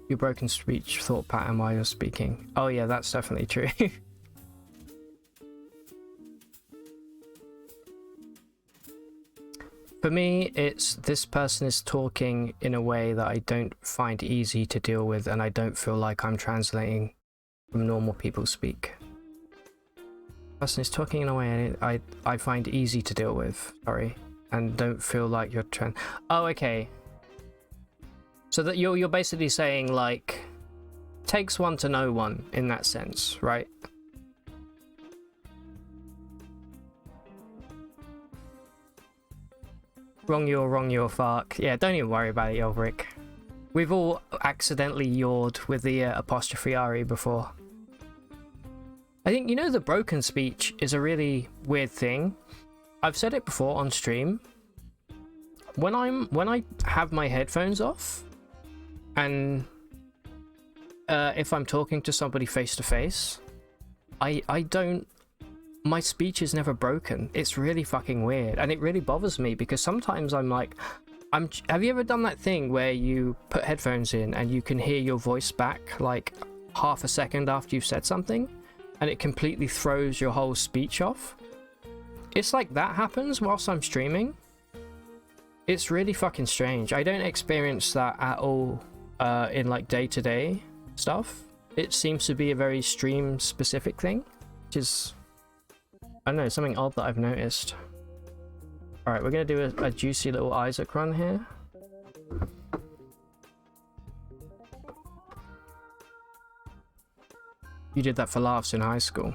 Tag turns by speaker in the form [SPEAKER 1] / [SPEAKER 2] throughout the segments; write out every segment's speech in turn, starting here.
[SPEAKER 1] Your broken speech thought pattern while you're speaking. Oh yeah, that's definitely true. For me, it's this person is talking in a way that I don't find easy to deal with, and I don't feel like I'm translating from normal people speak. Person is talking in a way I find easy to deal with, sorry, and don't feel like you're oh, okay. So that you're basically saying, like, takes one to know one in that sense, right? Wrong your fuck. Yeah, don't even worry about it, Yelric. We've all accidentally yawed with the apostrophe RE before. I think, you know, the broken speech is a really weird thing. I've said it before on stream. When I have my headphones off, and if I'm talking to somebody face to face, I don't. My speech is never broken. It's really fucking weird, and it really bothers me because sometimes I'm like, have you ever done that thing where you put headphones in and you can hear your voice back like half a second after you've said something, and it completely throws your whole speech off? It's like that happens whilst I'm streaming. It's really fucking strange. I don't experience that at all in like day-to-day stuff. It seems to be a very stream specific thing, which is, I don't know, something odd that I've noticed. Alright, we're gonna do a juicy little Isaac run here. You did that for laughs in high school.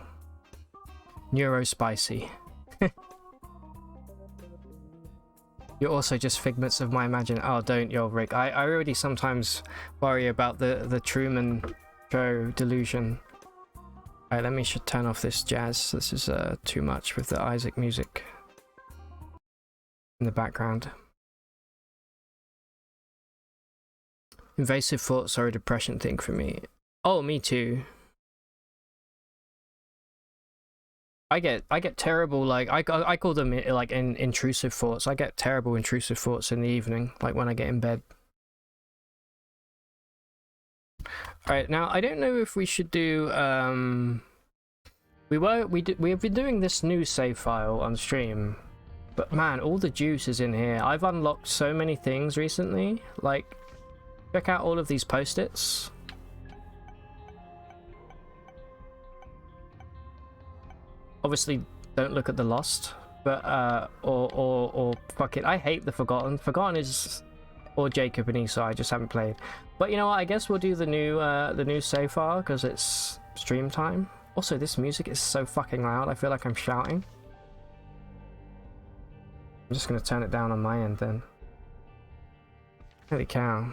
[SPEAKER 1] Neurospicy. You're also just figments of my imagination. Oh, don't, Rick. I already sometimes worry about the Truman Show delusion. Alright, let me turn off this jazz. This is too much with the Isaac music in the background. Invasive thoughts are a depression thing for me. Oh, me too. I get terrible, like I call them like intrusive thoughts. I get terrible intrusive thoughts in the evening, like when I get in bed. Alright, now I don't know if we should do we've been doing this new save file on stream, but man, all the juice is in here. I've unlocked so many things recently. Like, check out all of these post-its. Obviously, don't look at the Lost, but or fuck it. I hate the Forgotten. Forgotten is, or Jacob and Esau. I just haven't played. But you know what? I guess we'll do the new save file because it's stream time. Also, this music is so fucking loud. I feel like I'm shouting. I'm just gonna turn it down on my end then. Holy cow.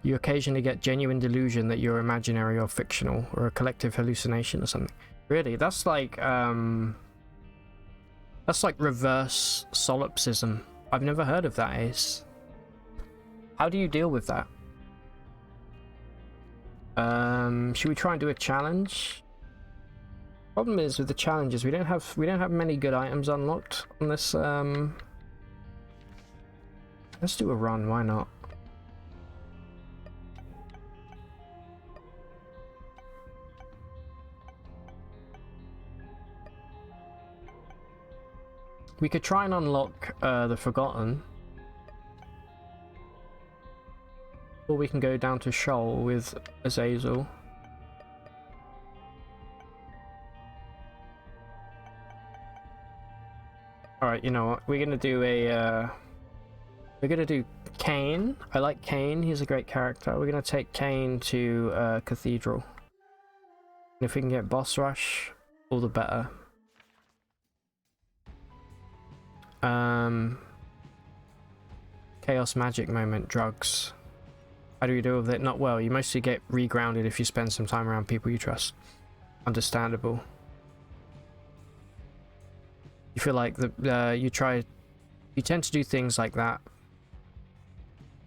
[SPEAKER 1] You occasionally get genuine delusion that you're imaginary or fictional, or a collective hallucination or something. Really? That's like reverse solipsism. I've never heard of that, Ace. How do you deal with that? Should we try and do a challenge? Problem is with the challenges, we don't have many good items unlocked on this. Let's do a run. Why not? We could try and unlock the Forgotten. Or we can go down to Shoal with Azazel. Alright, you know what? We're gonna do Cain. I like Cain, he's a great character. We're gonna take Cain to Cathedral. And if we can get boss rush, all the better. Chaos magic moment, drugs. How do you deal with it? Not well. You mostly get regrounded if you spend some time around people you trust. Understandable. You feel like you tend to do things like that.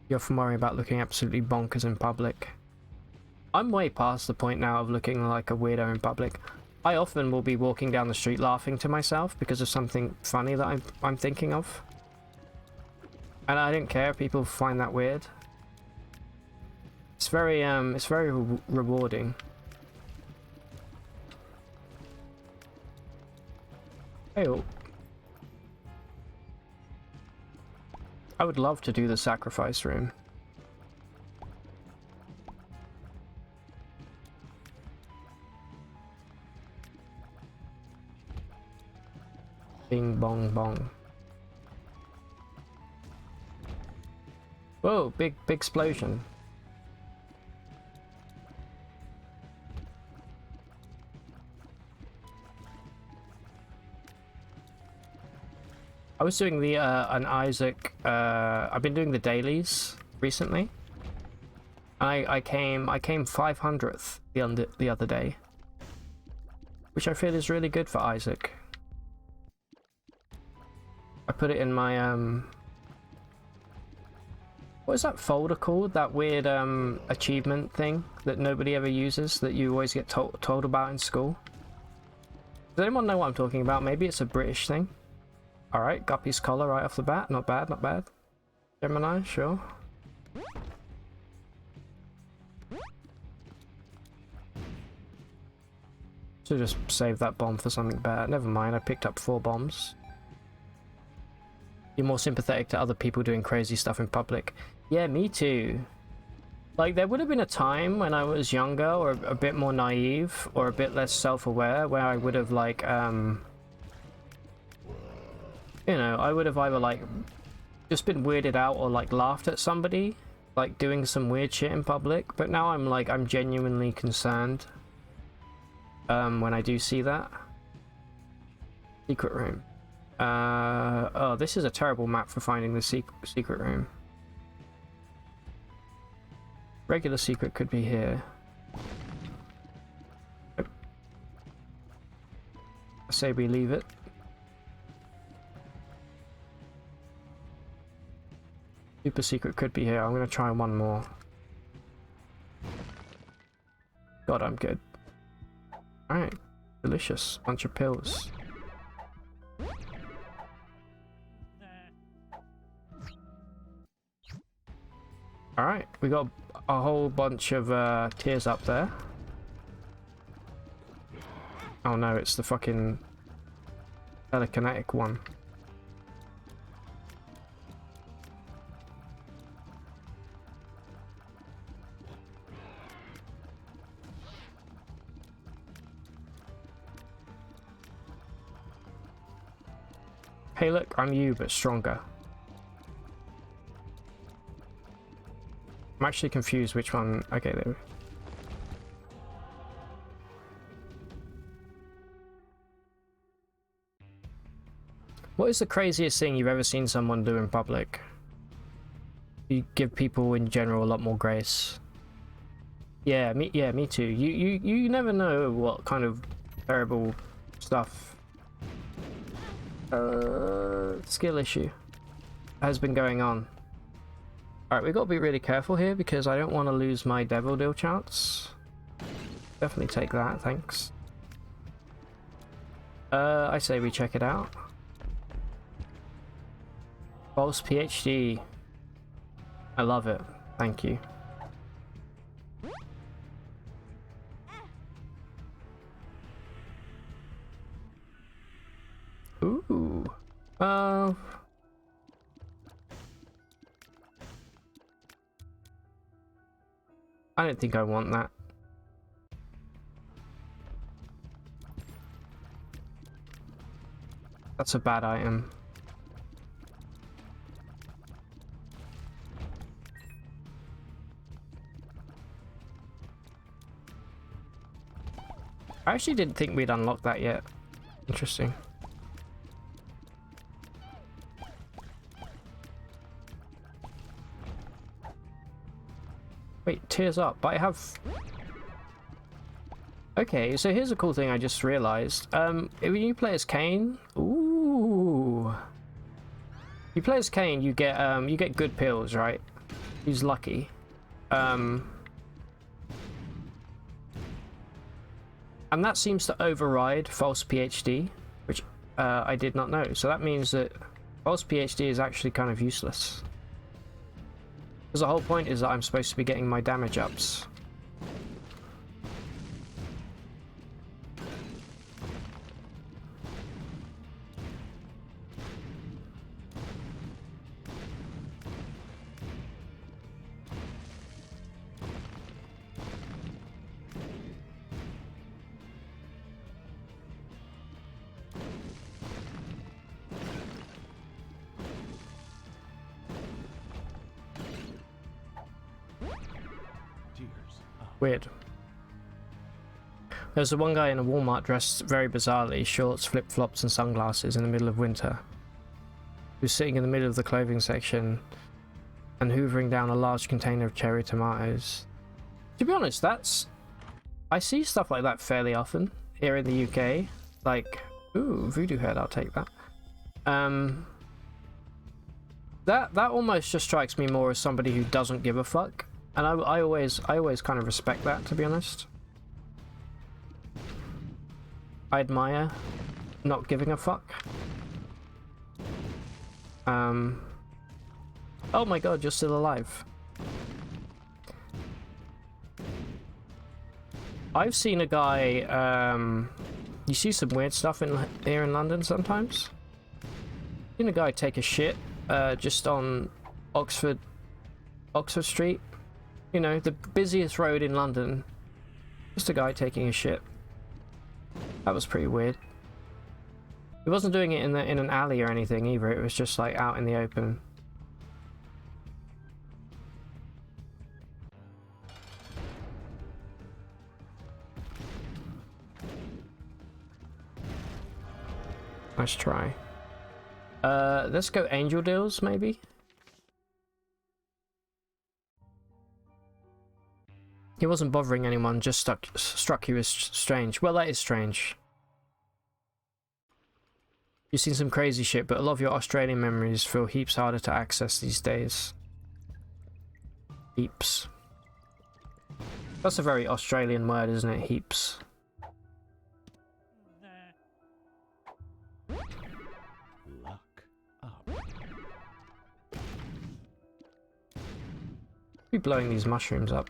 [SPEAKER 1] You often worry about looking absolutely bonkers in public. I'm way past the point now of looking like a weirdo in public. I often will be walking down the street laughing to myself because of something funny that I'm thinking of. And I don't care if people find that weird. it's very rewarding. Hey, oh. I would love to do the sacrifice room. Bing bong bong. Whoa, big explosion. I was doing the an Isaac. I've been doing the dailies recently. I came 500th the other day, which I feel is really good for Isaac. I put it in my what is that folder called? That weird achievement thing that nobody ever uses, that you always get told about in school. Does anyone know what I'm talking about? Maybe it's a British thing. Alright, Guppy's collar right off the bat. Not bad, not bad. Gemini, sure. Should just save that bomb for something bad. Never mind, I picked up 4 bombs. You're more sympathetic to other people doing crazy stuff in public. Yeah, me too. Like, there would have been a time when I was younger, or a bit more naive, or a bit less self-aware, where I would have, like, you know, I would have either, like, just been weirded out or, like, laughed at somebody, like, doing some weird shit in public. But now I'm, like, I'm genuinely concerned when I do see that. Secret room. Oh, this is a terrible map for finding the secret room. Regular secret could be here. I say we leave it. Super secret could be here. I'm gonna try one more. God, I'm good. Alright. Delicious. Bunch of pills. Alright, we got a whole bunch of tears up there. Oh no, it's the fucking telekinetic one. Hey look, I'm you, but stronger. I'm actually confused which one. Okay, there. What is the craziest thing you've ever seen someone do in public? You give people in general a lot more grace. Yeah, me too. You never know what kind of terrible stuff. Skill issue has been going on. Alright, we've got to be really careful here because I don't want to lose my devil deal chance. Definitely take that, thanks. I say we check it out. False PhD. I love it. Thank you. Ooh. I don't think I want that. That's a bad item. I actually didn't think we'd unlocked that yet. Interesting. Wait, tears up, but I have... Okay, so here's a cool thing I just realized. When you play as Cain... Ooh... You play as Cain, you get good pills, right? He's lucky. And that seems to override false PhD, which I did not know. So that means that false PhD is actually kind of useless. Because the whole point is that I'm supposed to be getting my damage ups. Weird. There's the one guy in a Walmart dressed very bizarrely, shorts, flip-flops and sunglasses in the middle of winter, who's sitting in the middle of the clothing section and hoovering down a large container of cherry tomatoes. To be honest, I see stuff like that fairly often here in the UK. Like, ooh, voodoo head, I'll take that. That almost just strikes me more as somebody who doesn't give a fuck. And I always kind of respect that, to be honest. I admire not giving a fuck. Oh my god, you're still alive. I've seen a guy, you see some weird stuff here in London sometimes. I've seen a guy take a shit just on Oxford Street. You know, the busiest road in London. Just a guy taking a shit. That was pretty weird. He wasn't doing it in an alley or anything either. It was just like out in the open. Nice try. Let's go angel deals maybe. He wasn't bothering anyone, just struck you as strange. Well, that is strange. You've seen some crazy shit, but a lot of your Australian memories feel heaps harder to access these days. Heaps. That's a very Australian word, isn't it? Heaps.
[SPEAKER 2] Luck up.
[SPEAKER 1] Be blowing these mushrooms up.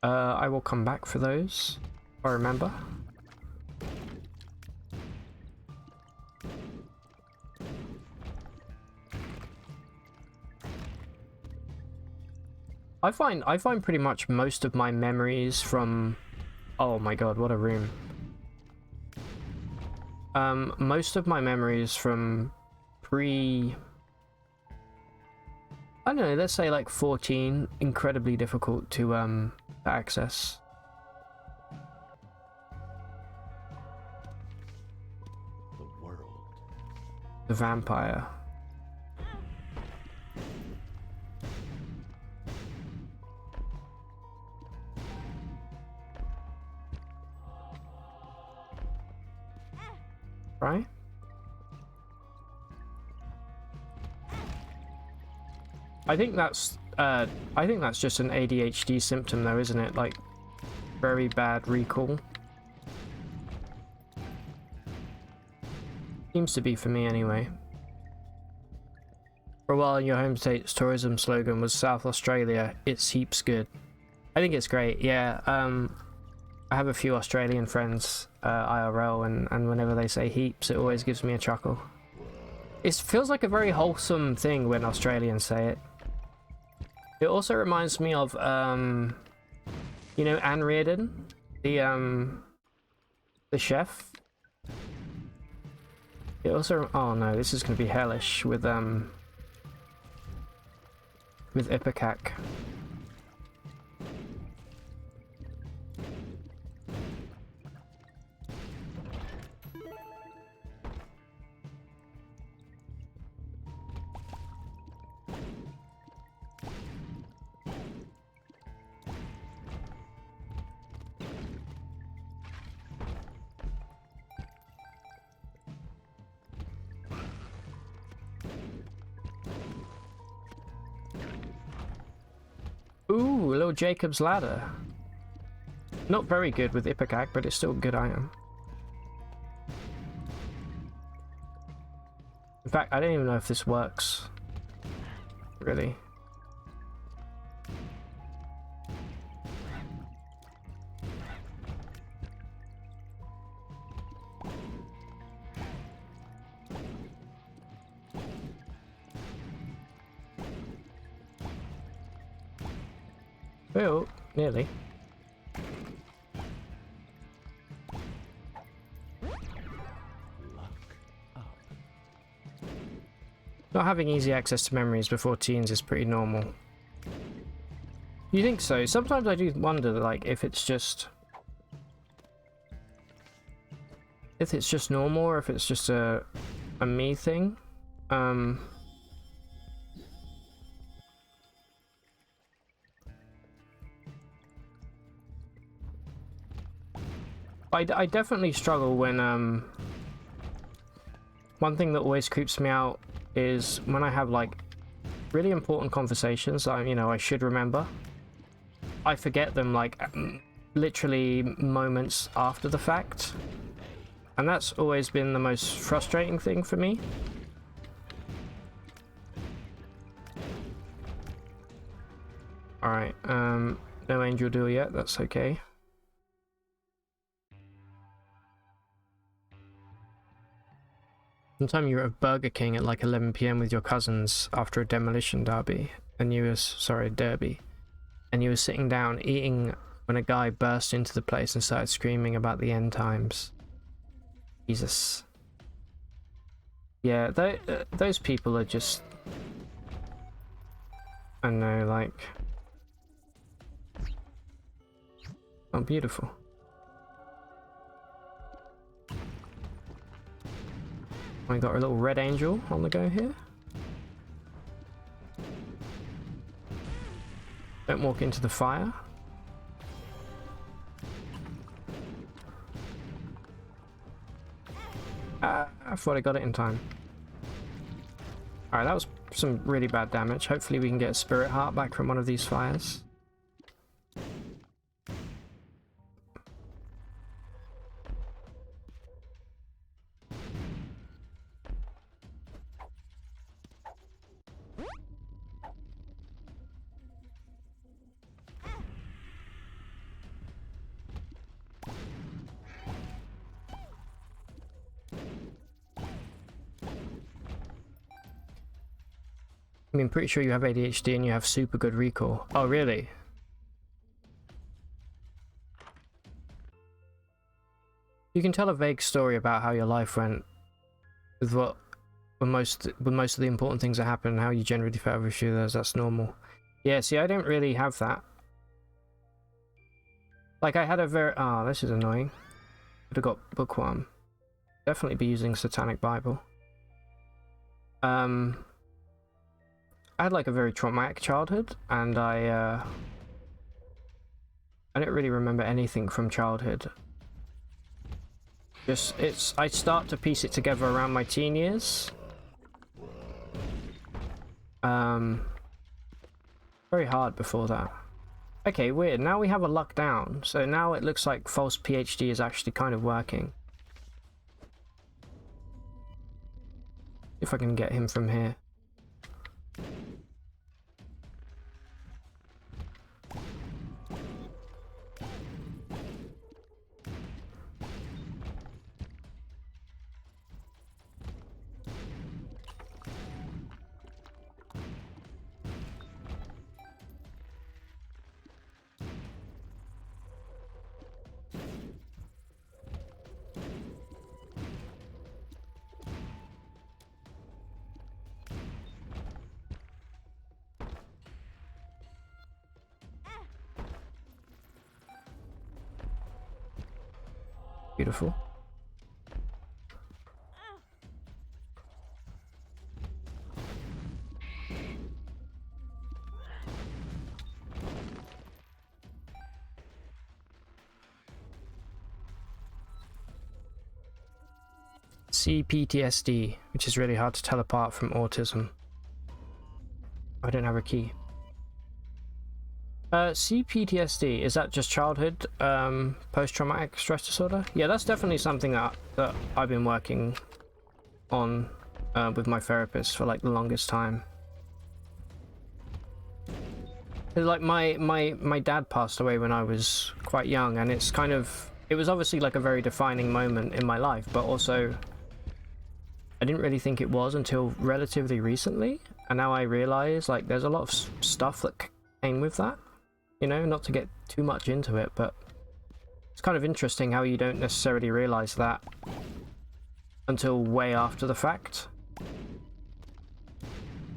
[SPEAKER 1] I will come back for those, if I remember. I find pretty much most of my memories from... Oh my god, what a room. Most of my memories from I don't know, let's say like 14, incredibly difficult to access.
[SPEAKER 2] The world.
[SPEAKER 1] The vampire. Right? I think that's just an ADHD symptom though, isn't it? Like, very bad recall. Seems to be for me anyway. For a while, your home state's tourism slogan was South Australia, it's heaps good. I think it's great, yeah. I have a few Australian friends, IRL, and whenever they say heaps, it always gives me a chuckle. It feels like a very wholesome thing when Australians say it. It also reminds me of, you know, Anne Reardon, the chef. It also, oh no, this is gonna be hellish with Ipecac. Ooh, a little Jacob's ladder. Not very good with Ipecac, but it's still a good item. In fact, I don't even know if this works. really. Oh, nearly.
[SPEAKER 2] Luck up.
[SPEAKER 1] Not having easy access to memories before teens is pretty normal. You think so? Sometimes I do wonder, like, if it's just normal or if it's just a me thing. I definitely struggle when one thing that always creeps me out is when I have like really important conversations that I should remember. I forget them like literally moments after the fact, and that's always been the most frustrating thing for me. All right, no angel deal yet. That's okay. Sometime you were at Burger King at like 11 PM with your cousins after a demolition derby, and you were sitting down eating when a guy burst into the place and started screaming about the end times. Jesus. Yeah, those people are just, I don't know, like, oh, beautiful. We got a little red angel on the go here. Don't walk into the fire. I thought I got it in time. Alright, that was some really bad damage. Hopefully we can get a spirit heart back from one of these fires. I mean, pretty sure you have ADHD and you have super good recall. Oh, really? You can tell a vague story about how your life went with when most of the important things that happen and how you generally felt with those. That's normal. Yeah, see, I don't really have that. Like, I had a very... Ah, this is annoying. Could have got bookworm. Definitely be using Satanic Bible. I had like a very traumatic childhood, and I don't really remember anything from childhood. I start to piece it together around my teen years. Very hard before that. Okay, weird. Now we have a luck down, so now it looks like false PhD is actually kind of working. If I can get him from here. Beautiful. CPTSD, which is really hard to tell apart from autism. I don't have a key. CPTSD, is that just childhood post-traumatic stress disorder? Yeah, that's definitely something that I've been working on with my therapist for like the longest time. Like my dad passed away when I was quite young, and it's kind of, it was obviously like a very defining moment in my life, but also I didn't really think it was until relatively recently, and now I realize like there's a lot of stuff that came with that, you know, not to get too much into it, but it's kind of interesting how you don't necessarily realize that until way after the fact,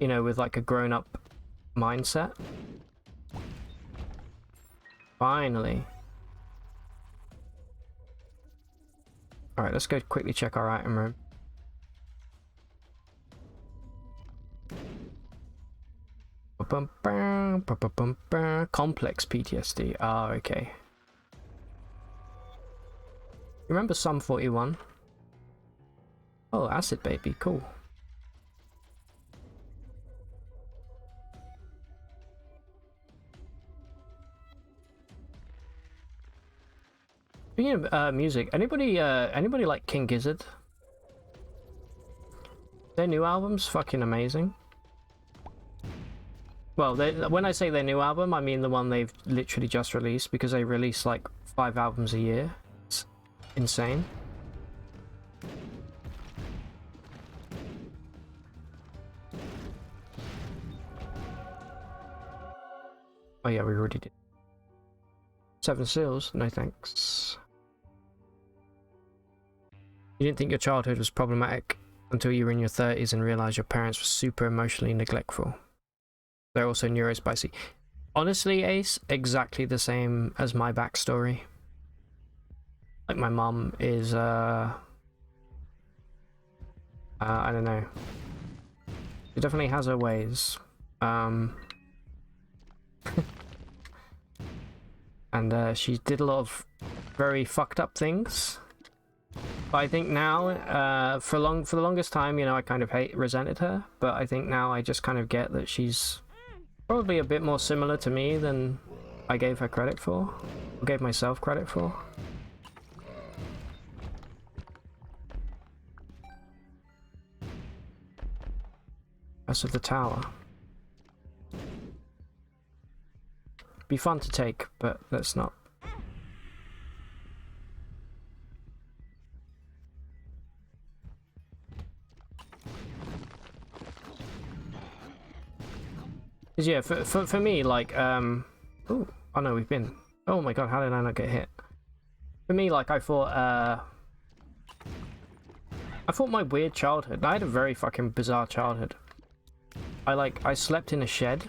[SPEAKER 1] you know, with like a grown-up mindset. Finally. Alright, let's go quickly check our item room. Complex PTSD. Ah, okay. Remember Sum 41? Oh, Acid Baby, cool. Speaking of music, anybody like King Gizzard? Their new album's fucking amazing. Well, when I say their new album, I mean the one they've literally just released, because they release like 5 albums a year. It's insane. Oh yeah, we already did. 7 Seals? No thanks. You didn't think your childhood was problematic until you were in your 30s and realized your parents were super emotionally neglectful. They're also neurospicy. Honestly, Ace, exactly the same as my backstory. Like, my mum is, I don't know. She definitely has her ways. And she did a lot of very fucked up things. But I think now, for the longest time, you know, I kind of resented her. But I think now I just kind of get that she's probably a bit more similar to me than I gave her credit for, or gave myself credit for. Rest of the tower. Be fun to take, but let's not. Cause yeah, for me, like, oh no, we've been. Oh my god, how did I not get hit? For me, like, I thought my weird childhood. I had a very fucking bizarre childhood. I slept in a shed.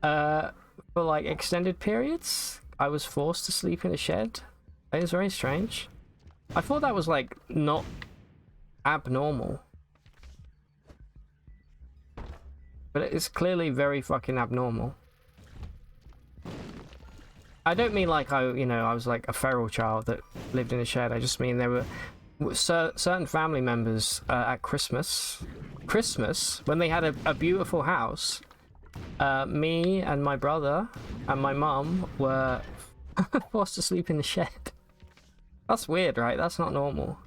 [SPEAKER 1] For like extended periods. I was forced to sleep in a shed. It was very strange. I thought that was like not abnormal. But it's clearly very fucking abnormal. I don't mean like I was like a feral child that lived in a shed. I just mean there were certain family members at Christmas, when they had a beautiful house. Me and my brother and my mum were forced to sleep in the shed. That's weird, right? That's not normal.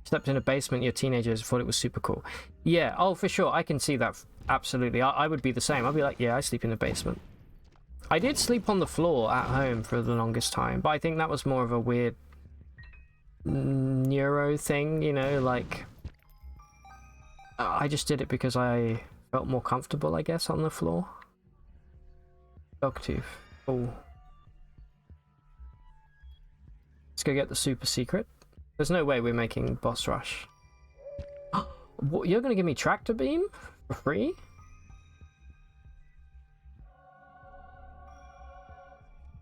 [SPEAKER 1] Slept in a basement, your teenagers thought it was super cool. Yeah, oh, for sure. I can see that. Absolutely. I would be the same. I'd be like, yeah, I sleep in the basement. I did sleep on the floor at home for the longest time, but I think that was more of a weird neuro thing, you know, like... I just did it because I felt more comfortable, I guess, on the floor. Dogtooth. Oh. Let's go get the super secret. There's no way we're making boss rush. What, you're gonna give me tractor beam for free?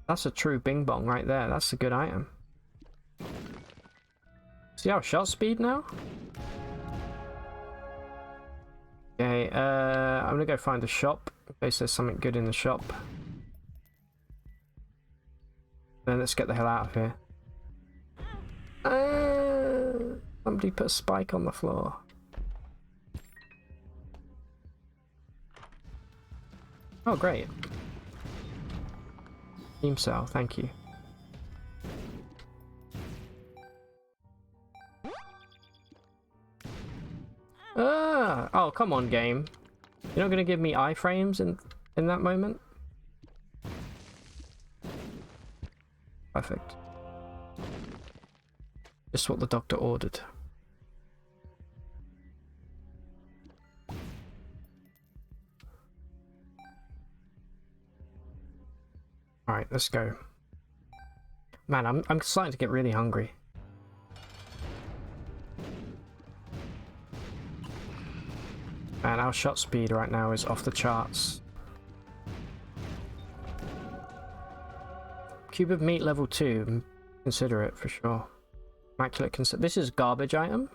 [SPEAKER 1] That's a true bing bong right there. That's a good item. See our shot speed now? Okay, I'm gonna go find a shop in case there's something good in the shop. Then let's get the hell out of here. Somebody put a spike on the floor. Oh, great. Team cell, thank you. come on, game. You're not gonna give me iframes in that moment? Perfect. Just what the doctor ordered. Alright, let's go. Man, I'm starting to get really hungry. And our shot speed right now is off the charts. Cube of meat level 2. Consider it for sure. Immaculate consider. This is garbage item.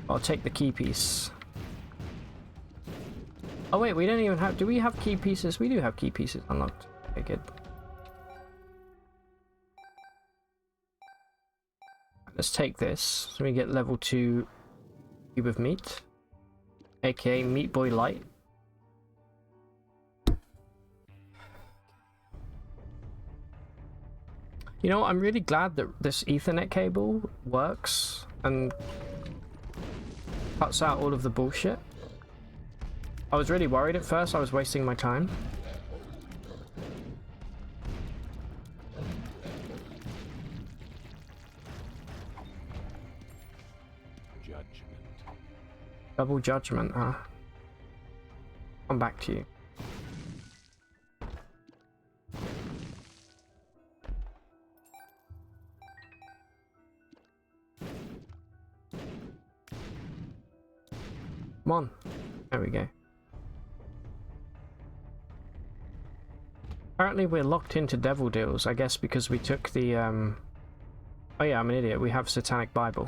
[SPEAKER 1] I'll take the key piece. Oh wait, we don't even have... Do we have key pieces? We do have key pieces unlocked. Okay, good. Let's take this. So we get level 2 cube of meat. AKA Meat Boy Light. You know, I'm really glad that this Ethernet cable works and cuts out all of the bullshit. I was really worried at first I was wasting my time.
[SPEAKER 2] Judgment.
[SPEAKER 1] Double judgment, huh? Come back to you. Come on. There we go. Apparently we're locked into devil deals, I guess because we took the, Oh yeah, I'm an idiot. We have Satanic Bible.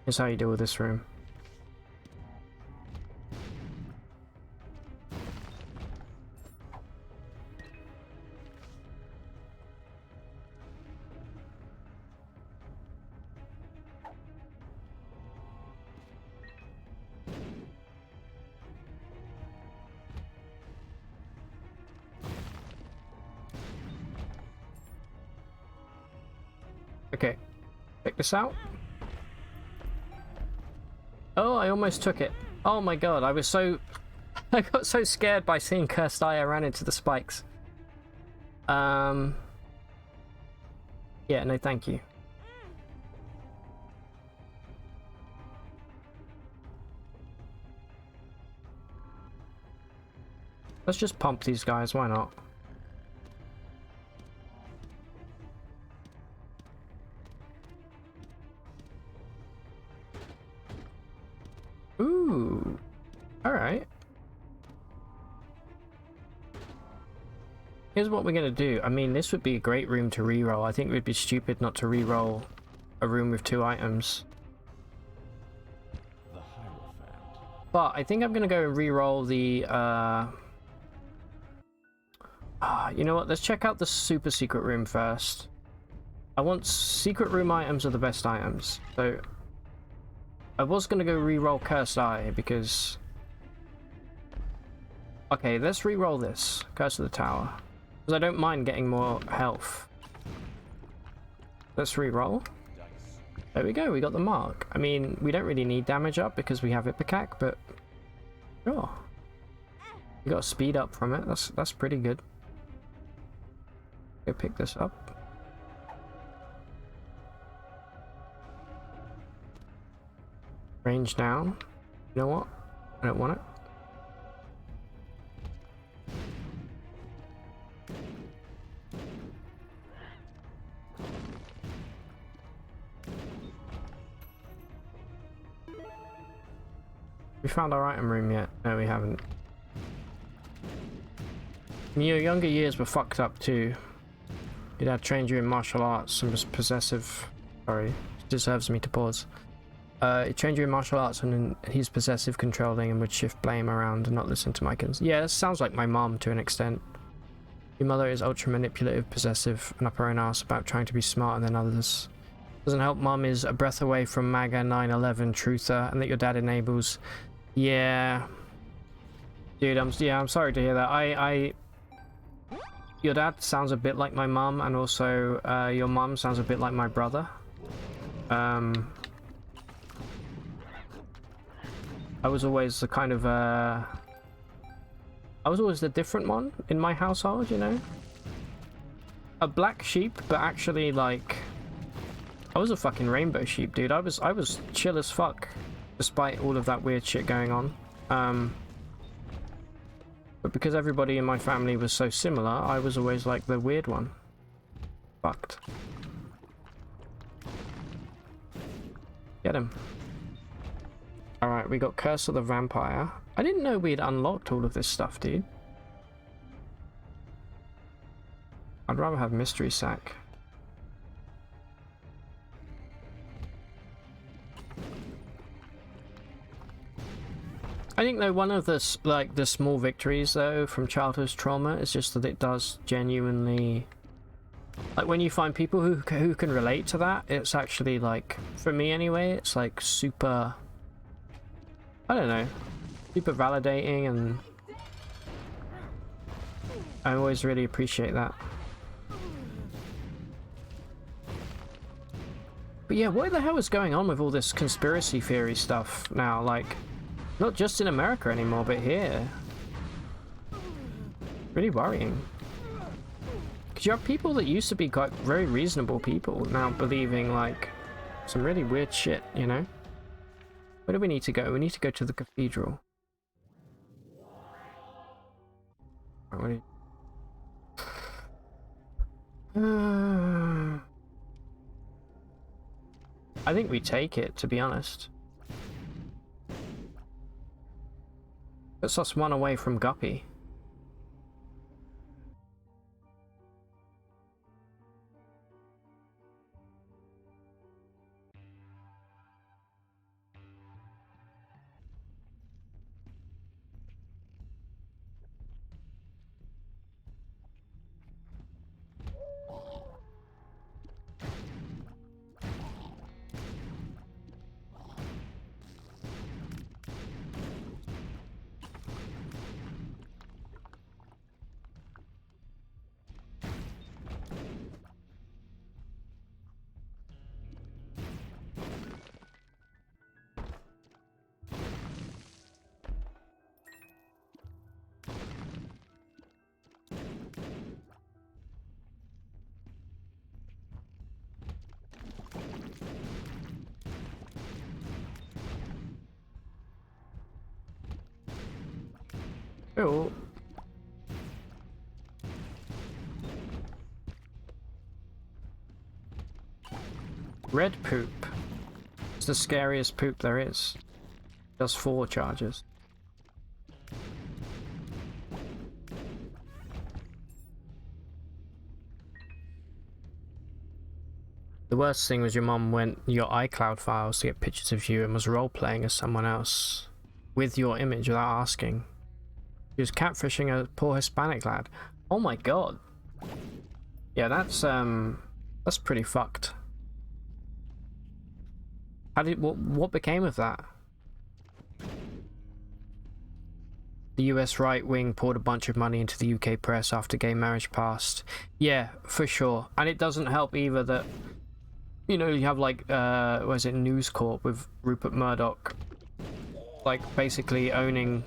[SPEAKER 1] Here's how you deal with this room. Okay, check this out. Oh, I almost took it. Oh my god, I was so... I got so scared by seeing Cursed Eye, I ran into the spikes. Yeah, no thank you. Let's just pump these guys, why not? Ooh, alright. Here's what we're gonna do. I mean, this would be a great room to reroll. I think we'd be stupid not to reroll a room with 2 items.
[SPEAKER 2] The Hierophant.
[SPEAKER 1] But I think I'm gonna go and reroll the, you know what? Let's check out the super secret room first. I want secret room items are the best items. So I was gonna go re-roll Cursed Eye because... Okay, let's re-roll this. Curse of the Tower. Because I don't mind getting more health. Let's re-roll. There we go, we got the mark. I mean, we don't really need damage up because we have Ipecac, but... Sure. We got speed up from it, that's pretty good. Go pick this up. Range down. You know what? I don't want it. We found our item room yet? No, we haven't. Your younger years were fucked up too. Your dad trained you in martial arts and was possessive. Sorry, it deserves me to pause. He trained you in martial arts and he's possessive, controlling, and would shift blame around and not listen to my cons. Yeah, it sounds like my mom to an extent. Your mother is ultra manipulative, possessive, and up her own ass about trying to be smarter than others. Doesn't help mum is a breath away from MAGA 9/11 truther, and that your dad enables. Yeah. Dude, I'm sorry to hear that. Your dad sounds a bit like my mum, and also your mum sounds a bit like my brother. I was always the kind of I was always the different one in my household, you know? A black sheep, but actually like I was a fucking rainbow sheep, dude. I was chill as fuck despite all of that weird shit going on. But because everybody in my family was so similar, I was always like the weird one. Fucked. Get him. Alright, we got Curse of the Vampire. I didn't know we'd unlocked all of this stuff, dude. I'd rather have Mystery Sack. I think though one of the the small victories though from childhood trauma is just that it does genuinely, like when you find people who can relate to that, it's actually like, for me anyway, it's like super, I don't know, super validating, and I always really appreciate that. But yeah, what the hell is going on with all this conspiracy theory stuff now? Like, not just in America anymore, but here. Really worrying. Because you have people that used to be quite very reasonable people now believing like some really weird shit, you know? Where do we need to go? We need to go to the cathedral. Right, I think we take it, to be honest. Puts us one away from Guppy. Oh. Red poop. It's the scariest poop there is. Does 4 charges. The worst thing was your mum went your iCloud files to get pictures of you and was role-playing as someone else with your image without asking. She was catfishing a poor Hispanic lad. Oh my god. Yeah, that's pretty fucked. How did what became of that? The US right wing poured a bunch of money into the UK press after gay marriage passed. Yeah, for sure. And it doesn't help either that, you know, you have like what is it, News Corp with Rupert Murdoch, like basically owning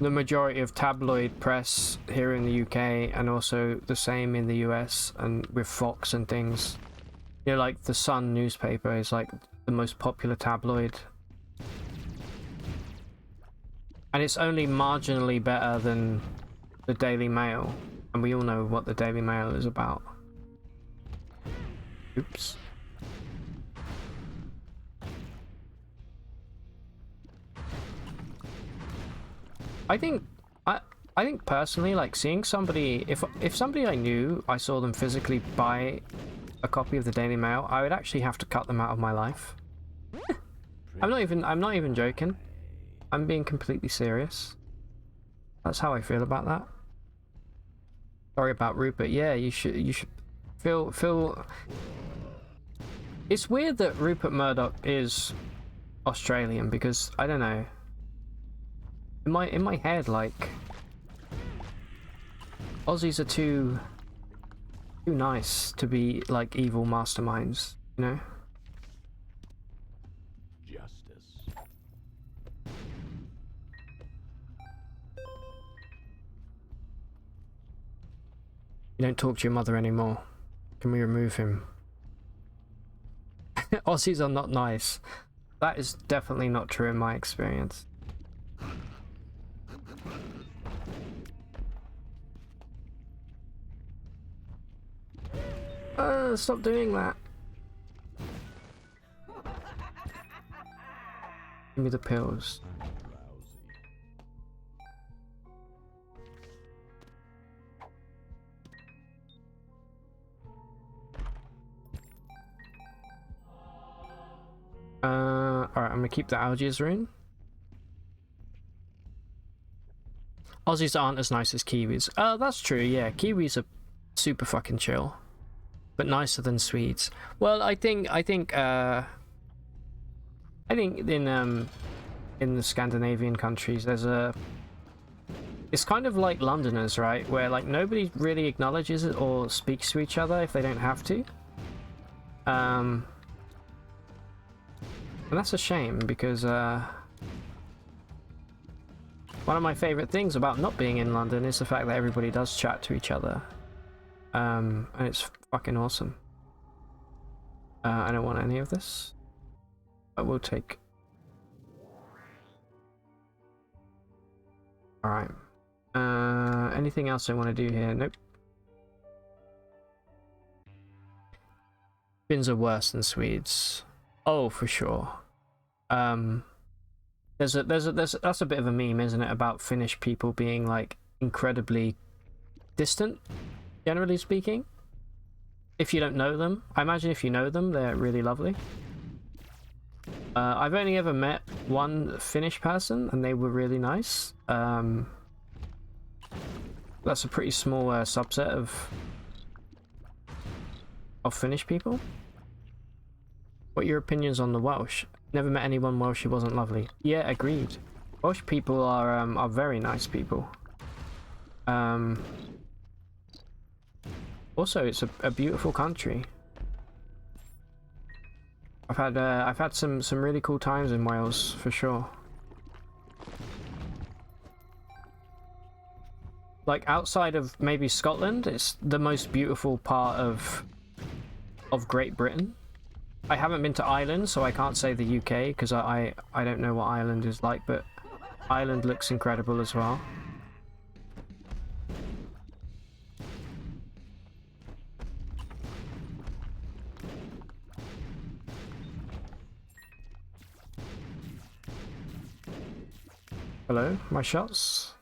[SPEAKER 1] the majority of tabloid press here in the UK, and also the same in the US, and with Fox and things. You know, like the Sun newspaper is like the most popular tabloid, and it's only marginally better than the Daily Mail, and we all know what the Daily Mail is about. Oops. I think personally, like seeing somebody, if somebody I knew, I saw them physically buy a copy of the Daily Mail, I would actually have to cut them out of my life. I'm not even joking. I'm being completely serious. That's how I feel about that. Sorry about Rupert. Yeah, you should feel It's weird that Rupert Murdoch is Australian because I don't know. In my head, like Aussies are too nice to be like evil masterminds, you know?
[SPEAKER 2] Justice.
[SPEAKER 1] You don't talk to your mother anymore. Can we remove him? Aussies are not nice. That is definitely not true in my experience. Stop doing that. Give me the pills. Alright, I'm gonna keep the Algiers rune. Aussies aren't as nice as Kiwis. Oh, that's true, yeah. Kiwis are super fucking chill. But nicer than Swedes. Well, I think in the Scandinavian countries there's a... It's kind of like Londoners, right? Where like nobody really acknowledges it or speaks to each other if they don't have to. And that's a shame because one of my favorite things about not being in London is the fact that everybody does chat to each other. And it's fucking awesome. I don't want any of this. I will take. Alright. Anything else I want to do here? Nope. Finns are worse than Swedes. Oh, for sure. That's a bit of a meme, isn't it, about Finnish people being like incredibly distant, generally speaking. If you don't know them, I imagine if you know them, they're really lovely. I've only ever met one Finnish person, and they were really nice. That's a pretty small subset of Finnish people. What are your opinions on the Welsh? Never met anyone Welsh who wasn't lovely. Yeah, agreed. Welsh people are very nice people. Also, it's a beautiful country. I've had some really cool times in Wales for sure. Like outside of maybe Scotland, it's the most beautiful part of Great Britain. I haven't been to Ireland, so I can't say the UK because I don't know what Ireland is like, but Ireland looks incredible as well. Hello, my shots.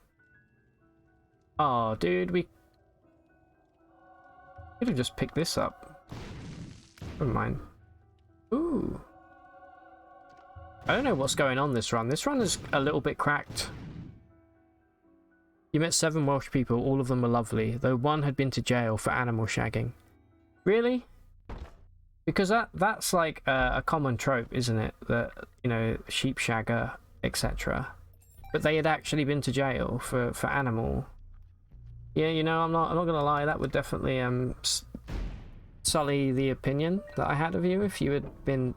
[SPEAKER 1] Oh, dude, we could have just picked this up. Never mind. Ooh. I don't know what's going on this run. This run is a little bit cracked. You met 7 Welsh people, all of them were lovely, though one had been to jail for animal shagging. Really? Because that's like a common trope, isn't it? That, you know, sheep shagger, etc. But they had actually been to jail for animal. Yeah, you know, I'm not gonna lie, that would definitely sully the opinion that I had of you if you had been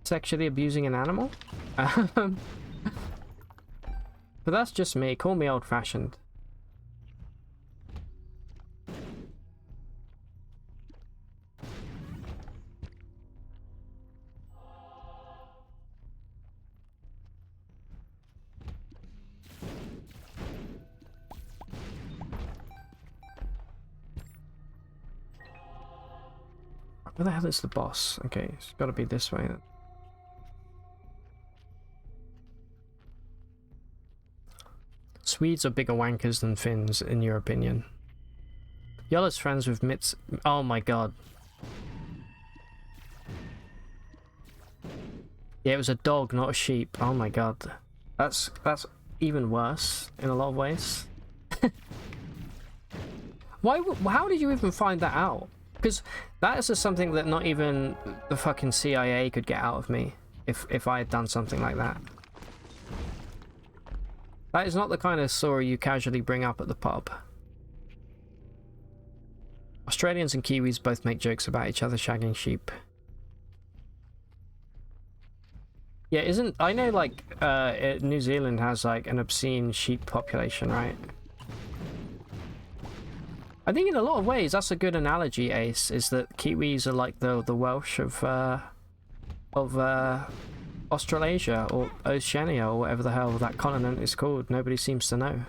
[SPEAKER 1] sexually abusing an animal. But that's just me. Call me old-fashioned. Where the hell is the boss? Okay, it's got to be this way then. Swedes are bigger wankers than Finns, in your opinion. Yolla's friends with Mitz. Oh my god. Yeah, it was a dog, not a sheep. Oh my god. That's even worse in a lot of ways. How did you even find that out? Because that is just something that not even the fucking CIA could get out of me if I had done something like that. That is not the kind of story you casually bring up at the pub. Australians and Kiwis both make jokes about each other shagging sheep. Yeah, I know like New Zealand has like an obscene sheep population, right? I think in a lot of ways that's a good analogy, Ace, is that Kiwis are like the Welsh of Australasia or Oceania or whatever the hell that continent is called. Nobody seems to know.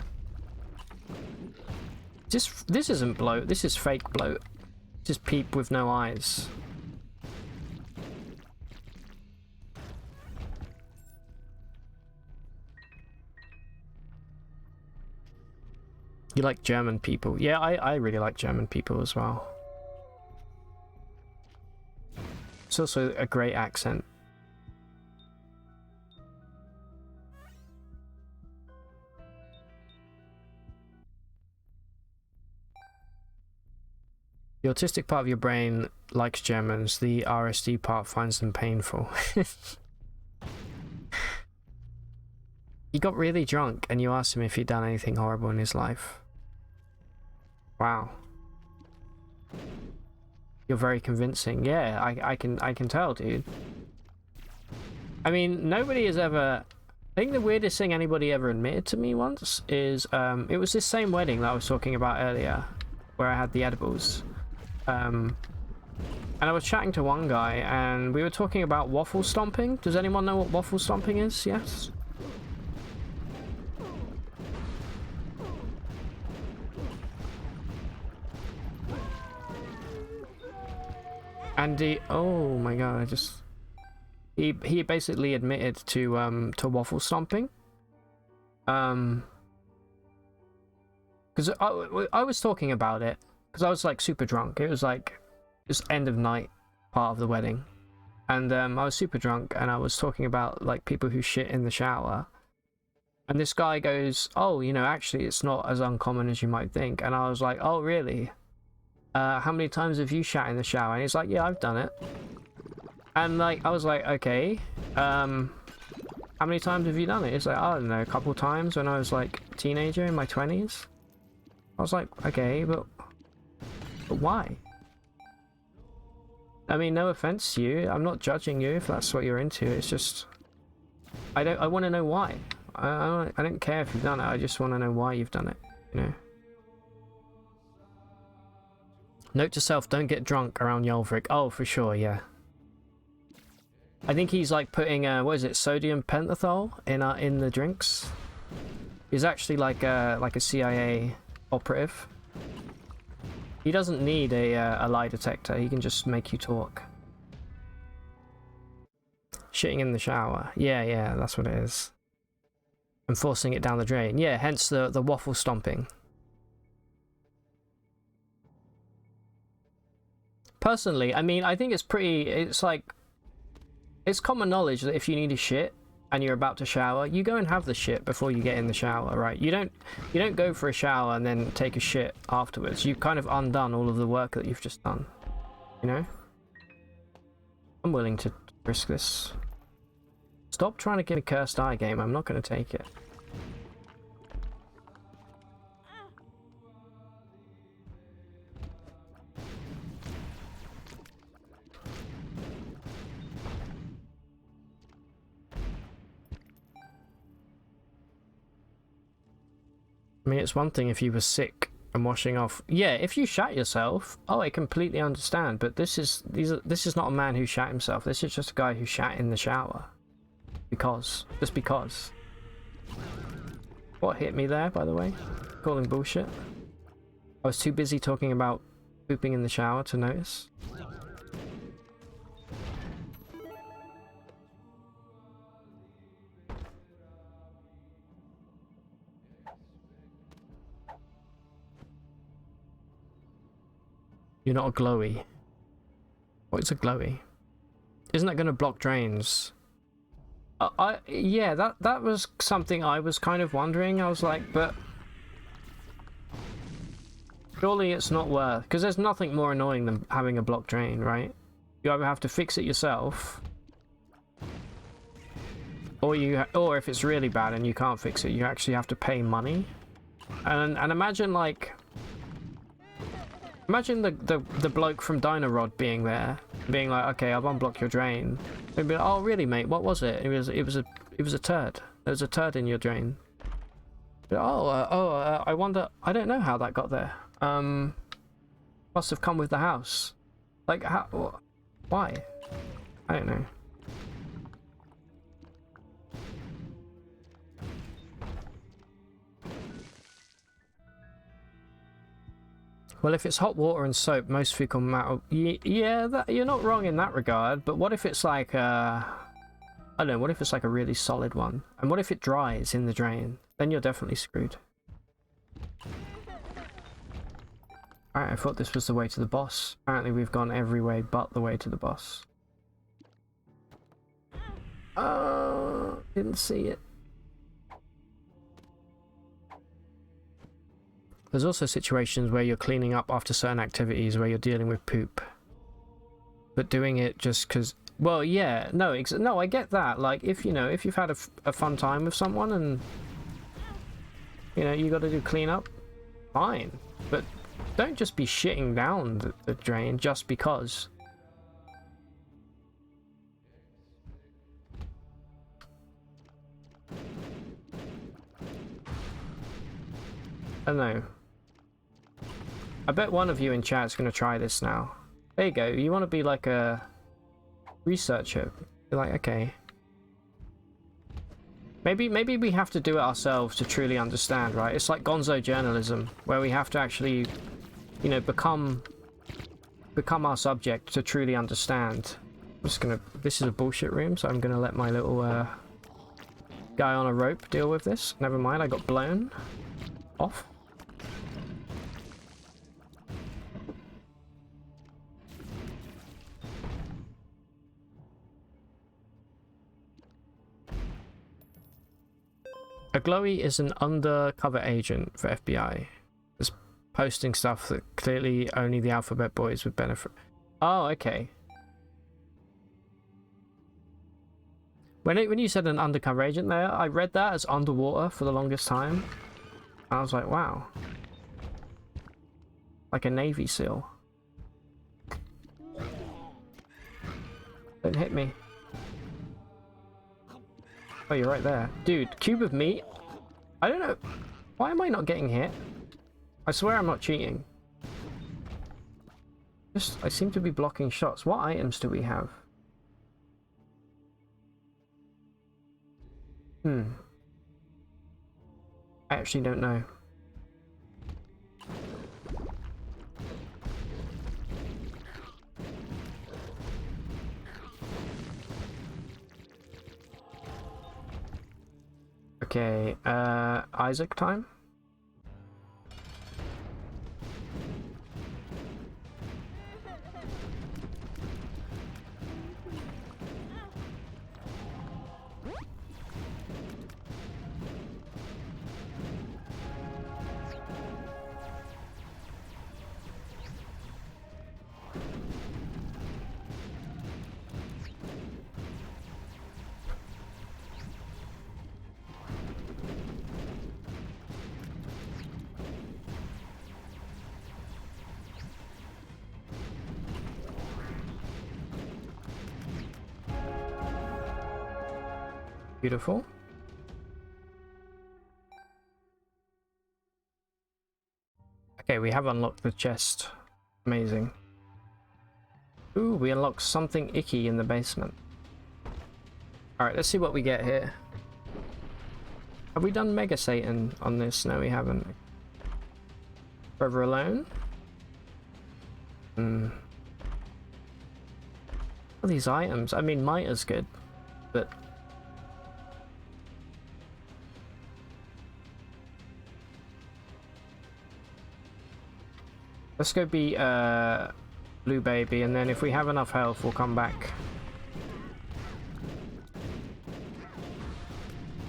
[SPEAKER 1] This isn't bloat, this is fake bloat. Just peep with no eyes. You like German people? Yeah, I really like German people as well. It's also a great accent. The autistic part of your brain likes Germans, the RSD part finds them painful. He got really drunk and you asked him if he'd done anything horrible in his life. Wow. You're very convincing. Yeah, I can tell, dude. I mean, nobody has ever... I think the weirdest thing anybody ever admitted to me once is it was this same wedding that I was talking about earlier where I had the edibles. And I was chatting to one guy and we were talking about waffle stomping. Does anyone know what waffle stomping is? Yes? And oh my god, he basically admitted to waffle stomping. Because I was talking about it because I was like super drunk. It was like this end of night part of the wedding, and I was super drunk and I was talking about like people who shit in the shower. And this guy goes, "Oh, you know, actually, it's not as uncommon as you might think." And I was like, "Oh, really? How many times have you shat in the shower?" And he's like, "Yeah, I've done it." And like, I was like, "Okay, how many times have you done it?" He's like, "I don't know, a couple times when I was like a teenager in my 20s. I was like, "Okay, but why?" I mean, no offense to you. I'm not judging you if that's what you're into. It's just, I want to know why. I don't care if you've done it. I just want to know why you've done it, you know? Note to self, don't get drunk around Yolvik. Oh, for sure, yeah. I think he's like putting, what is it, sodium pentothal in the drinks. He's actually like a CIA operative. He doesn't need a lie detector, he can just make you talk. Shitting in the shower. Yeah, that's what it is. And forcing it down the drain. Yeah, hence the waffle stomping. Personally, I mean, I think it's common knowledge that if you need a shit and you're about to shower, you go and have the shit before you get in the shower, right? You don't go for a shower and then take a shit afterwards. You've kind of undone all of the work that you've just done, you know? I'm willing to risk this. Stop trying to get a cursed eye game, I'm not going to take it. I mean, it's one thing if you were sick and washing off. Yeah, if you shat yourself, oh, I completely understand. But this is not a man who shat himself. This is just a guy who shat in the shower. Just because. What hit me there, by the way? Calling bullshit. I was too busy talking about pooping in the shower to notice. You're not a glowy. What is a glowy? Isn't that going to block drains? Yeah, that was something I was kind of wondering. I was like, but Surely it's not worth, because there's nothing more annoying than having a blocked drain, right? You either have to fix it yourself, or if it's really bad and you can't fix it, you actually have to pay money. And imagine like, imagine the bloke from Dino Rod being there, being like, okay, I've unblocked your drain. They'd be like, oh really, mate? What was it? It was a turd. There was a turd in your drain. I wonder. I don't know how that got there. Must have come with the house. Like how? Why? I don't know. Well, if it's hot water and soap, most fecal matter. Yeah, you're not wrong in that regard. But what if it's like I don't know. What if it's like a really solid one? And what if it dries in the drain? Then you're definitely screwed. Alright, I thought this was the way to the boss. Apparently we've gone every way but the way to the boss. Didn't see it. There's also situations where you're cleaning up after certain activities where you're dealing with poop. But doing it just because... Well, yeah, no, I get that. Like, if you've had a fun time with someone and, you got to do cleanup, fine. But don't just be shitting down the drain just because. I don't know. I bet one of you in chat's going to try this now. There you go. You want to be like a researcher. You're like, okay. Maybe we have to do it ourselves to truly understand, right? It's like gonzo journalism, where we have to actually, become our subject to truly understand. I'm just gonna... This is a bullshit room, so I'm gonna let my little guy on a rope deal with this. Never mind, I got blown off. A glowy is an undercover agent for FBI. Just posting stuff that clearly only the Alphabet Boys would benefit. Oh, okay. When you said an undercover agent there, I read that as underwater for the longest time. I was like, wow. Like a Navy SEAL. Don't hit me. Oh, you're right there. Dude, cube of meat? I don't know. Why am I not getting hit? I swear I'm not cheating. I seem to be blocking shots. What items do we have? I actually don't know. Okay, Isaac time? Beautiful. Okay, we have unlocked the chest. Amazing. Ooh, we unlocked something icky in the basement. Alright, let's see what we get here. Have we done Mega Satan on this? No, we haven't. Forever Alone? All these items. I mean, Miter's good, but... Let's go beat Blue Baby, and then if we have enough health, we'll come back.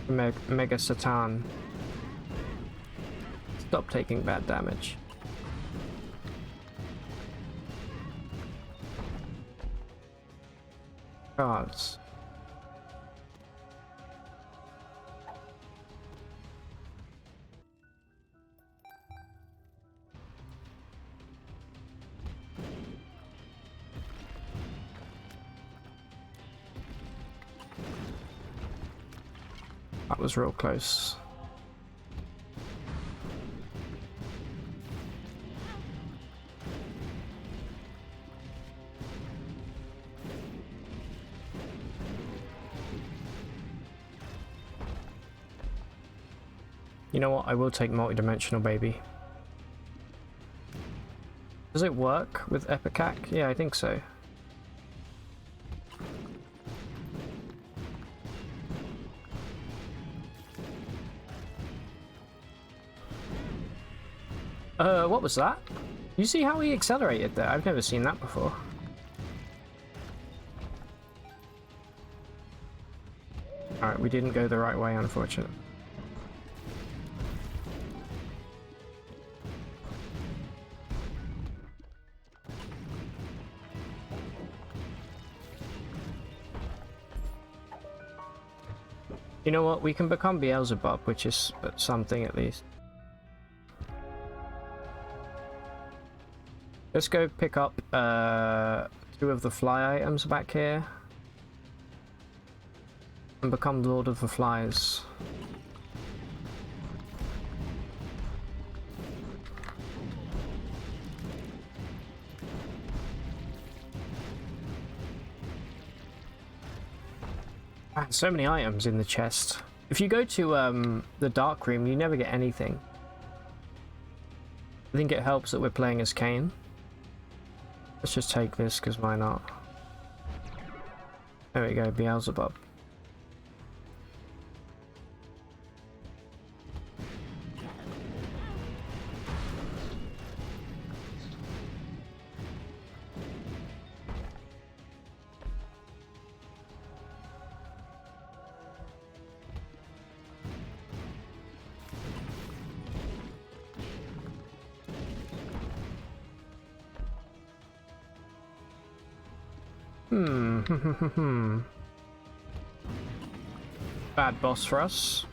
[SPEAKER 1] Mega Satan. Stop taking bad damage. Cards. That was real close. You know what? I will take multi-dimensional, baby. Does it work with Epicac? Yeah, I think so. What was that? You see how he accelerated there? I've never seen that before. Alright, we didn't go the right way, unfortunately. You know what? We can become Beelzebub, which is something at least. Let's go pick up 2 of the fly items back here. And become Lord of the Flies. Man, so many items in the chest. If you go to the dark room, you never get anything. I think it helps that we're playing as Cain. Let's just take this, because why not? There we go, Beelzebub. Bad boss for us.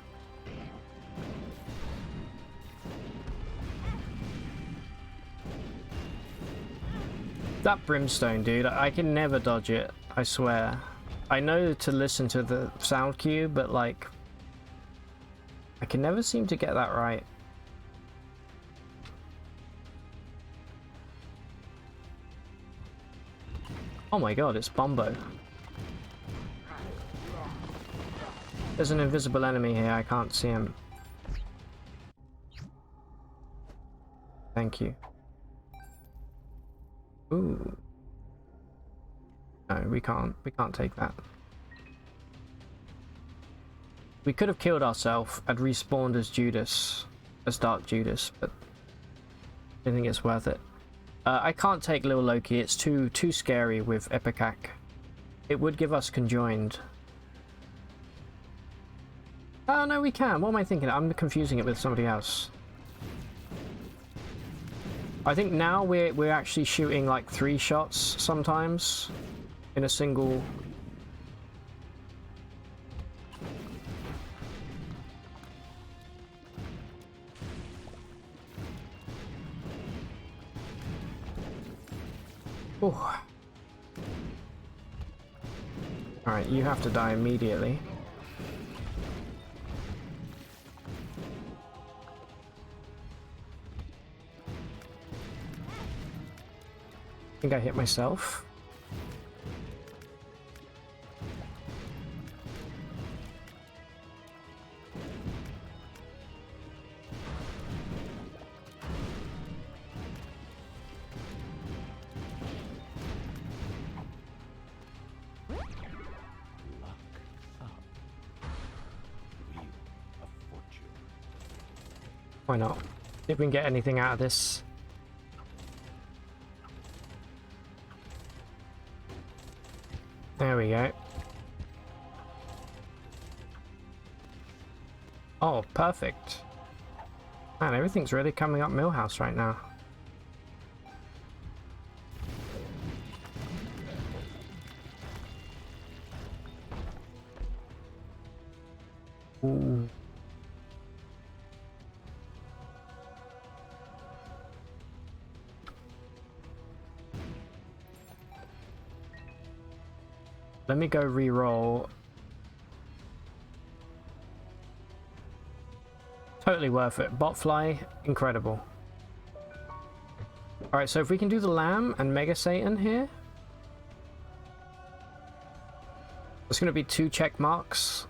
[SPEAKER 1] That brimstone, dude, I can never dodge it, I swear. I know to listen to the sound cue, but like, I can never seem to get that right. Oh my god, it's Bumbo. There's an invisible enemy here, I can't see him. Thank you. Ooh. No, we can't take that. We could have killed ourselves and respawned as Judas, as Dark Judas, but I think it's worth it. I can't take Lil Loki, it's too scary with Epicac. It would give us conjoined. Oh no, we can. What am I thinking? I'm confusing it with somebody else. I think now we're actually shooting like 3 shots sometimes in a single. Oh. All right, you have to die immediately. I think I hit myself. Why not? See if we can get anything out of this. There we go. Oh, perfect. Man, everything's really coming up Millhouse right now. Ooh. Let me go re-roll. Totally worth it. Botfly, incredible. Alright, so if we can do the Lamb and Mega Satan here. There's going to be 2 check marks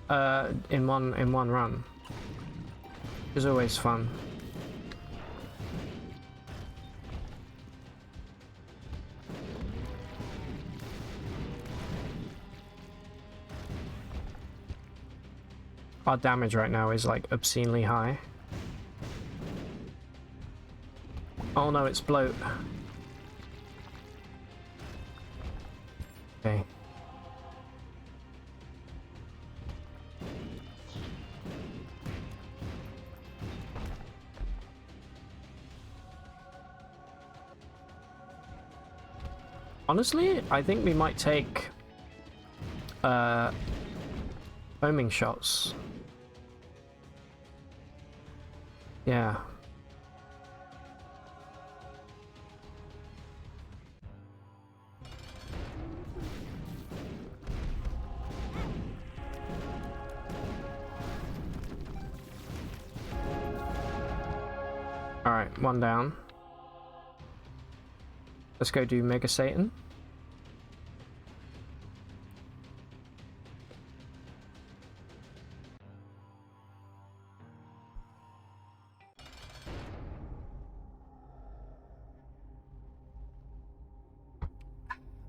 [SPEAKER 1] in one run. Which is always fun. Our damage right now is like obscenely high. Oh no, it's bloat. Okay. Honestly, I think we might take homing shots. Yeah. Alright, 1 down. Let's go do Mega Satan.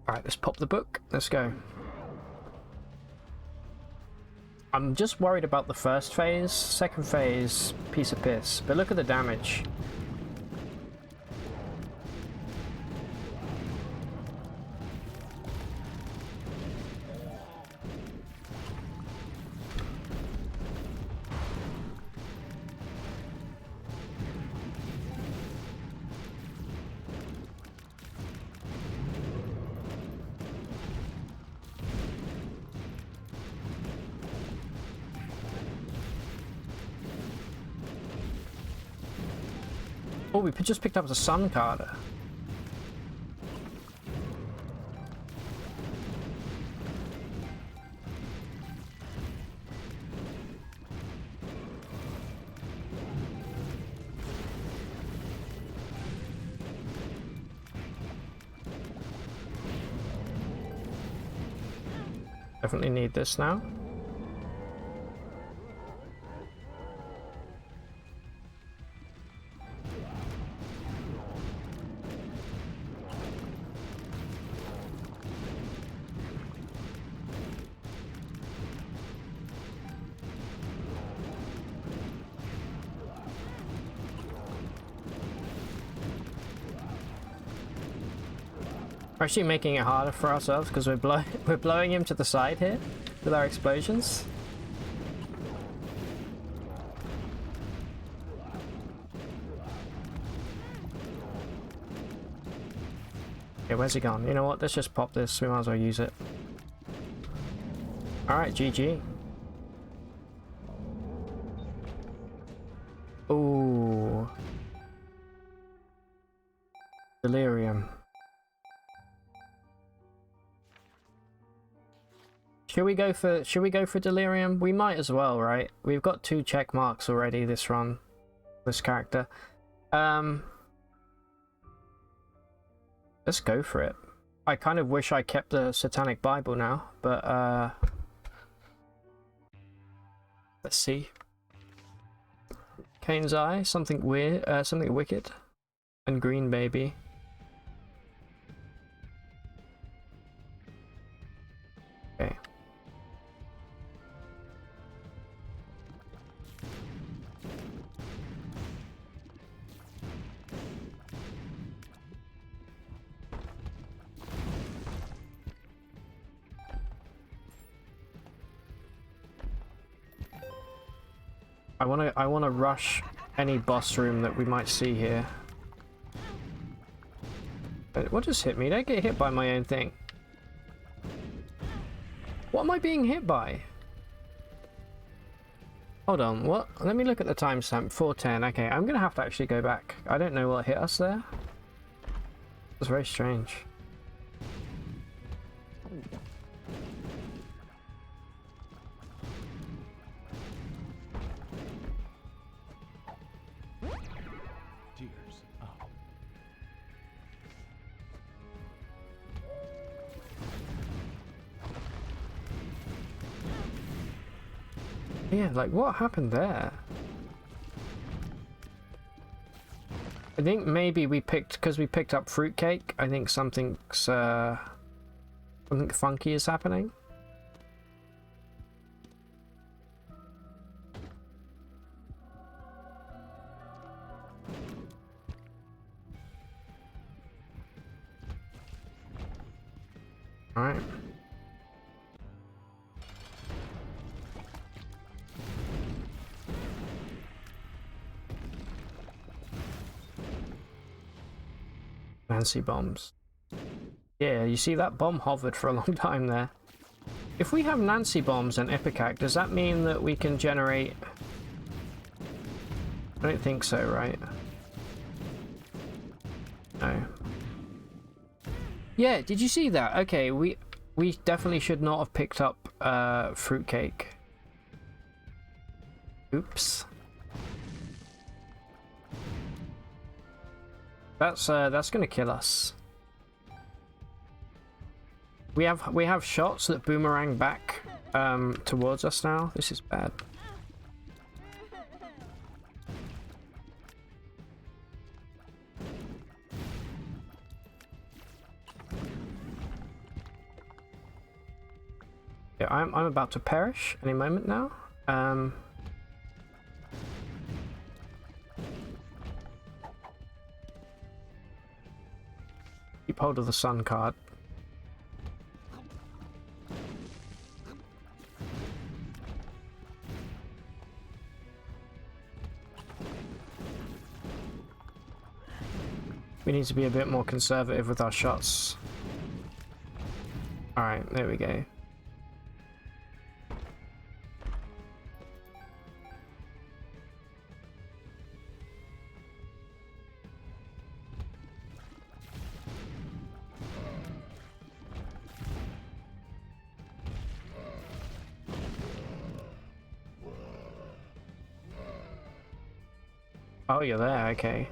[SPEAKER 1] Alright, let's pop the book. Let's go. I'm just worried about the first phase. Second phase, piece of piss. But look at the damage. Oh, we just picked up the Sun card. Definitely need this now. We're actually making it harder for ourselves because we're blowing him to the side here with our explosions. Okay, where's he gone? You know what? Let's just pop this. We might as well use it. Alright, GG. Ooh. Delirium. Should we go for Delirium? We might as well, right? We've got 2 check marks already this run. This character. Let's go for it. I kind of wish I kept the Satanic Bible now, but let's see. Cain's Eye, something weird, something wicked, and Green Baby. Okay. I wanna rush any boss room that we might see here. What just hit me? Did I get hit by my own thing? What am I being hit by? Hold on, what? Let me look at the timestamp. 4:10. Okay, I'm gonna have to actually go back. I don't know what hit us there. It was very strange.
[SPEAKER 2] Tears up.
[SPEAKER 1] Yeah, like what happened there? I think maybe because we picked up fruitcake. I think something funky is happening. All right. Nancy bombs. Yeah, you see that bomb hovered for a long time there. If we have Nancy bombs and Ipecac, does that mean that we can generate... I don't think so, right? No. Yeah, did you see that? Okay, we definitely should not have picked up fruitcake. Oops. That's gonna kill us. We have shots that boomerang back towards us now. This is bad. Yeah, I'm about to perish any moment now. Keep hold of the sun card. We need to be a bit more conservative with our shots. Alright, there we go. Oh, you're there, okay.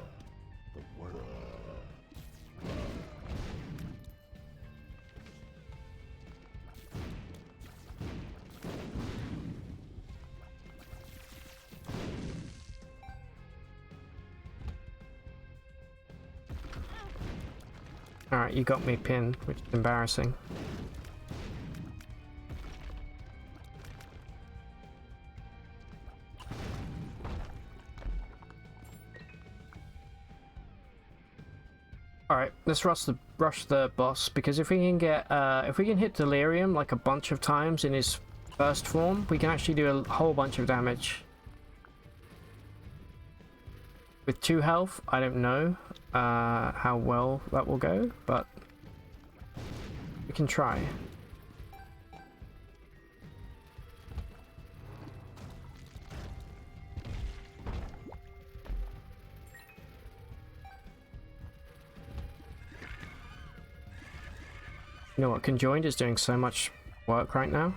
[SPEAKER 1] Alright, you got me pinned, which is embarrassing. Alright, let's rush the boss, because if we can get if we can hit Delirium like a bunch of times in his first form, we can actually do a whole bunch of damage. With 2 health, I don't know how well that will go, but we can try. You know what, Conjoined is doing so much work right now.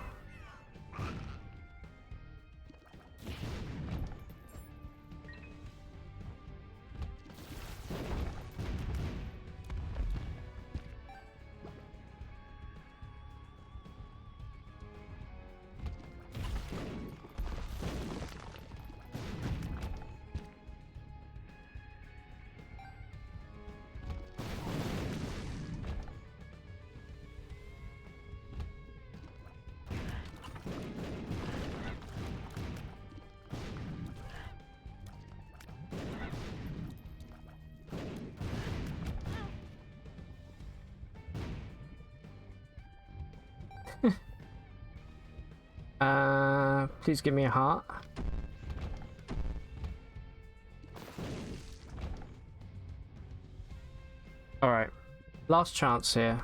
[SPEAKER 1] Please give me a heart. Alright. Last chance here.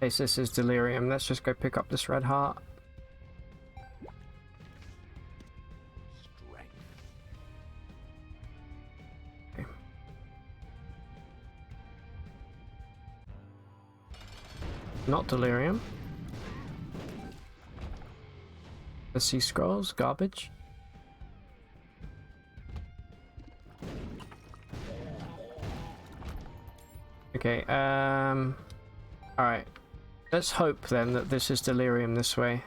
[SPEAKER 1] In case this is Delirium, let's just go pick up this red heart. Not Delirium. The sea scrolls, garbage. Okay, alright. Let's hope then that this is Delirium this way.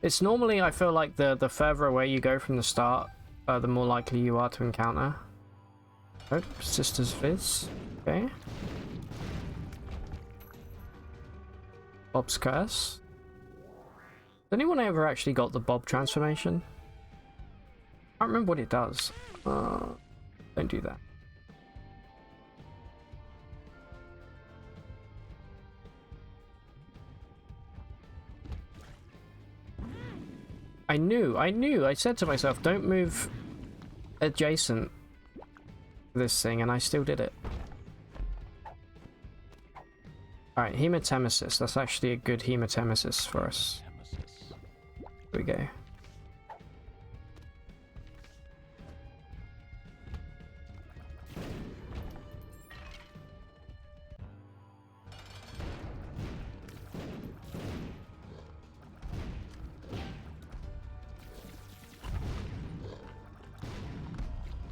[SPEAKER 1] It's normally, I feel like the further away you go from the start, the more likely you are to encounter. Oh, Sister's Fizz. Okay. Bob's Curse. Has anyone ever actually got the Bob transformation? I can't remember what it does. Don't do that. I knew. I said to myself, don't move adjacent to this thing, and I still did it. Alright, Hematemesis. That's actually a good Hematemesis for us. Here we go.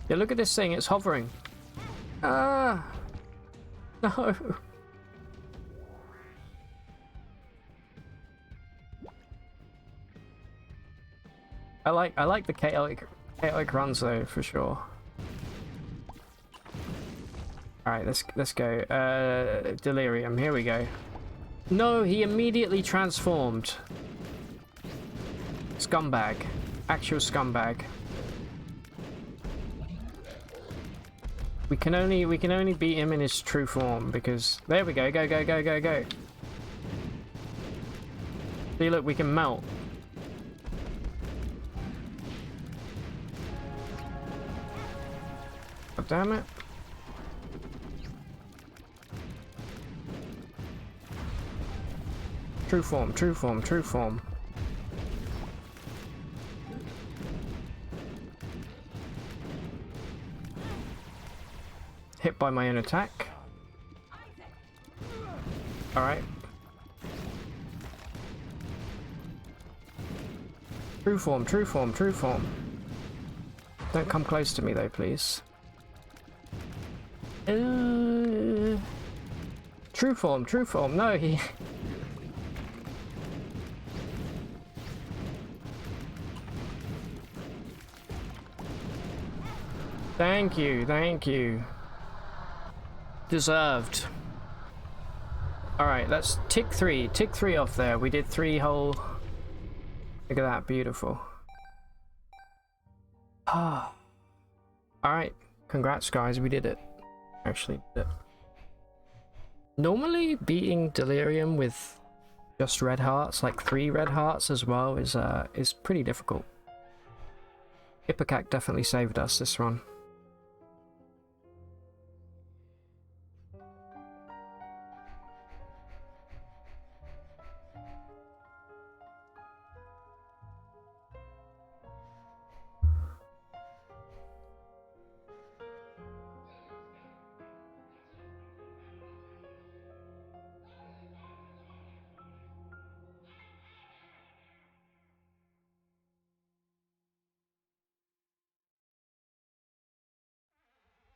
[SPEAKER 1] Yeah, look at this thing, it's hovering. Ah! No! I like the chaotic runs though, for sure. Alright, let's go. Delirium, here we go. No, he immediately transformed. Scumbag. Actual scumbag. We can only beat him in his true form because there we go, go. See, look, we can melt. God damn it. True form. Hit by my own attack. Alright. True form. Don't come close to me though, please. True form. No, he... Thank you. Deserved. Alright, let's tick three off there. We did 3 whole... Look at that, beautiful. Ah. Alright, congrats guys, we did it. Actually did it. Normally beating Delirium with just red hearts, like 3 red hearts as well, is pretty difficult. Ipecac definitely saved us this run.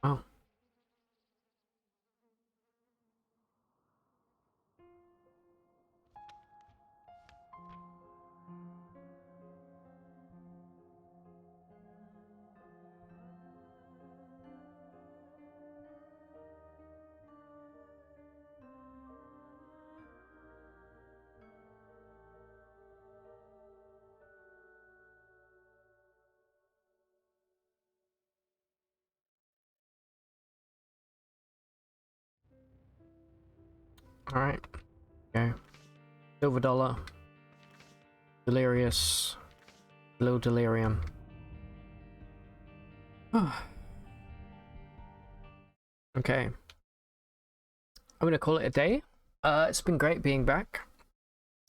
[SPEAKER 1] Oh. Alright. Okay. Silver Dollar. Delirious. Little Delirium. Okay. I'm gonna call it a day. It's been great being back.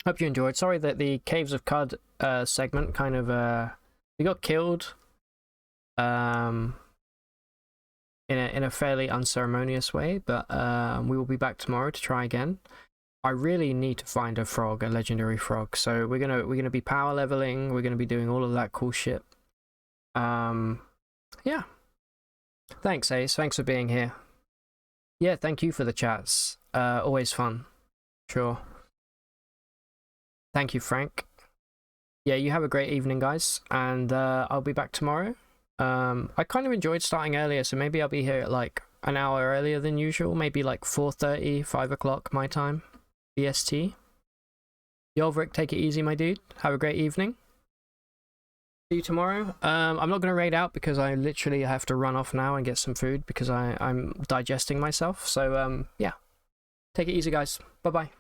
[SPEAKER 1] Hope you enjoyed. Sorry that the Caves of Cud segment kind of we got killed. in a fairly unceremonious way, but we will be back tomorrow to try again. I really need to find a frog, a legendary frog. So we're gonna be power leveling. We're gonna be doing all of that cool shit. Yeah. Thanks, Ace. Thanks for being here. Yeah, thank you for the chats. Always fun. Sure. Thank you, Frank. Yeah, you have a great evening, guys, and I'll be back tomorrow. I kind of enjoyed starting earlier, so maybe I'll be here at like an hour earlier than usual, maybe like 4:30, 5 o'clock my time, BST. Yolvric, take it easy, my dude. Have a great evening. See you tomorrow. I'm not going to raid out because I literally have to run off now and get some food because I'm digesting myself. So, yeah. Take it easy, guys. Bye-bye.